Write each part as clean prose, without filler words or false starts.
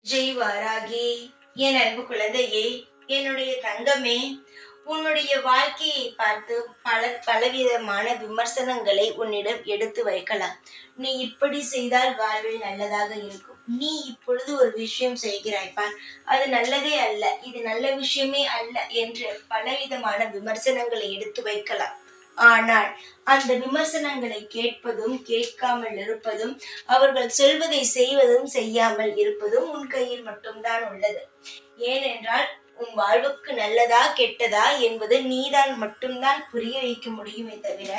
ஜெய் வாராகி. என் அன்பு குழந்தையே, என்னுடைய தங்கமே, உன்னுடைய வாழ்க்கையை பார்த்து பலவிதமான விமர்சனங்களை உன்னிடம் எடுத்து வைக்கலாம். நீ இப்படி செய்தால் வாழ்வில் நல்லதாக இருக்கும், நீ இப்பொழுது ஒரு விஷயம் செய்கிறாய் பார், அது நல்லதே அல்ல, இது நல்ல விஷயமே அல்ல என்று பலவிதமான விமர்சனங்களை எடுத்து வைக்கலாம். ஆனால் அந்த விமர்சனங்களை கேட்பதும் கேட்காமல் இருப்பதும், அவர்கள் சொல்வதை செய்வதும் செய்யாமல் இருப்பதும் உன் கையில் மட்டும்தான் உள்ளது. ஏனென்றால் உன் வாழ்வுக்கு நல்லதா கெட்டதா என்பது நீதான் மட்டும்தான் புரிய வைக்க முடியுமே தவிர,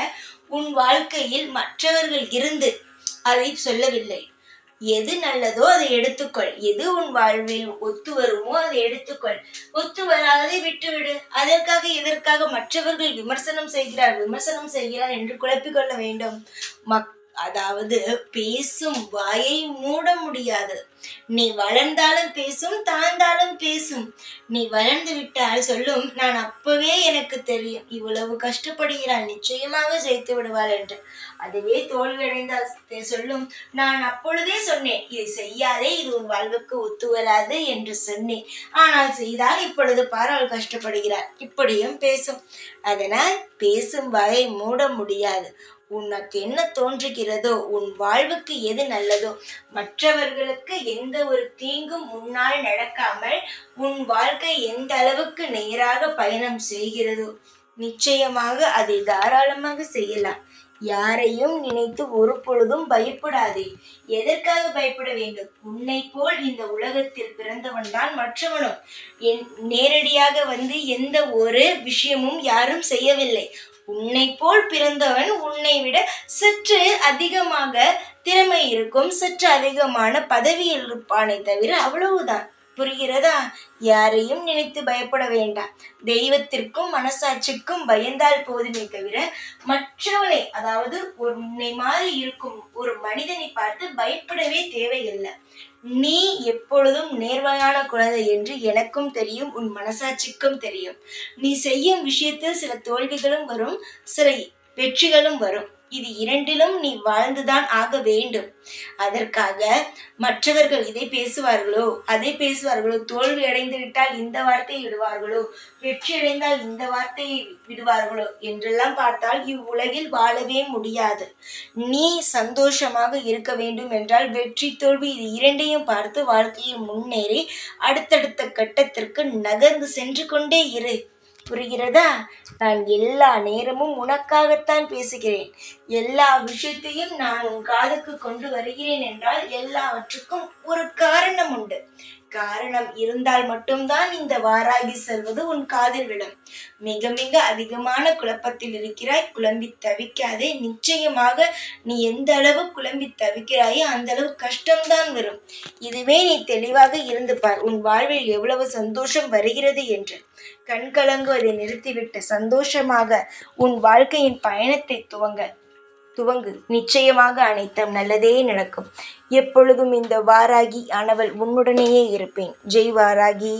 உன் வாழ்க்கையில் மற்றவர்கள் இருந்து அதை சொல்லவில்லை. எது நல்லதோ அதை எடுத்துக்கொள், எது உன் வாழ்வில் ஒத்து வருமோ அதை எடுத்துக்கொள், ஒத்து வராததை விட்டுவிடு. அதற்காக எதற்காக மற்றவர்கள் விமர்சனம் செய்கிறார் என்று குழப்பிக்கொள்ள வேண்டும். அதாவது பேசும் வாயை மூட முடியாது. நீ வளர்ந்தாலும் பேசும், தாழ்ந்தாலும் பேசும். நீ வளர்ந்து விட்டால் சொல்லும், நான் அப்பவே எனக்கு தெரியும், இவ்வளவு கஷ்டப்படுகிறாள், நிச்சயமாக ஜெயித்து விடுவாள் என்று. அதுவே தோல்வியடைந்தால் சொல்லும், நான் அப்பொழுதே சொன்னேன், இதை செய்யாதே, இது உன் வாழ்வுக்கு ஒத்து வராது என்று சொன்னேன், ஆனால் செய்தால் இப்பொழுது பார் அவள் கஷ்டப்படுகிறாள். இப்படியும் பேசும். அதனால் பேசும் வாயை மூட முடியாது. உனக்கு என்ன தோன்றுகிறதோ, உன் வாழ்வுக்கு எது நல்லதோ, மற்றவர்களுக்கு எந்த ஒரு தீங்கும் முன்னால் நடக்காமல் உன் வாழ்க்கை எந்த அளவுக்கு நேராக பயணம் செய்கிறதோ, நிச்சயமாக அதை தாராளமாக செய்யலாம். யாரையும் நினைத்து ஒரு பொழுதும் பயப்படாதே. எதற்காக பயப்பட வேண்டும்? உன்னை போல் இந்த உலகத்தில் பிறந்தவன் தான் மற்றவனும். நேரடியாக வந்து எந்த ஒரு விஷயமும் யாரும் செய்யவில்லை. உன்னை போல் பிறந்தவன் உன்னை விட சற்று அதிகமாக திறமை இருக்கும், சற்று அதிகமான பதவியில் இருப்பானே தவிர அவ்வளவுதான். புரிகிறதா? யாரையும் நினைத்து பயப்பட வேண்டாம். தெய்வத்திற்கும் மனசாட்சிக்கும் பயந்தால் போதுமே தவிர மற்றவனை, அதாவது ஒரு உன்னை மாதிரி இருக்கும் ஒரு மனிதனை பார்த்து பயப்படவே தேவையில்லை. நீ எப்பொழுதும் நேர்மையான குழந்தை என்று எனக்கும் தெரியும், உன் மனசாட்சிக்கும் தெரியும். நீ செய்யும் விஷயத்தில் சில தோல்விகளும் வரும், சில வெற்றிகளும் வரும். இது இரண்டிலும் நீ வாழ்ந்துதான் ஆக வேண்டும். அதற்காக மற்றவர்கள் இதை பேசுவார்களோ அதை பேசுவார்களோ, தோல்வி அடைந்து விட்டால் இந்த வார்த்தையை விடுவார்களோ, வெற்றி அடைந்தால் இந்த வார்த்தையை விடுவார்களோ என்றெல்லாம் பார்த்தால் இவ்வுலகில் வாழவே முடியாது. நீ சந்தோஷமாக இருக்க வேண்டும் என்றால் வெற்றி தோல்வி இது இரண்டையும் பார்த்து வாழ்க்கையில் முன்னேறி அடுத்தடுத்த கட்டத்திற்கு நகர்ந்து சென்று கொண்டே இரு. புரிகிறதா? நான் எல்லா நேரமும் உனக்காகத்தான் பேசுகிறேன். எல்லா விஷயத்தையும் நான் உன் காதுக்கு கொண்டு வருகிறேன் என்றால் எல்லாவற்றுக்கும் ஒரு காரணம் உண்டு. காரணம் இருந்தால் மட்டும்தான் இந்த வாராகி செல்வது உன் காதில் விடும். மிக மிக அதிகமான குழப்பத்தில் இருக்கிறாய், குழம்பி தவிக்காதே. நிச்சயமாக நீ எந்த அளவு குழம்பி தவிக்கிறாயோ அந்த அளவு கஷ்டம்தான் வரும். இதுவே நீ தெளிவாக இருந்து பார், உன் வாழ்வில் எவ்வளவு சந்தோஷம் வருகிறது என்று. கண்கலங்குவதை நிறுத்திவிட்டு சந்தோஷமாக உன் வாழ்க்கையின் பயணத்தை துவங்கு. நிச்சயமாக அனைத்தும் நல்லதே நடக்கும். எப்பொழுதும் இந்த வாராகி ஆனவள் உன்னுடனேயே இருப்பேன். ஜெய் வாராகி.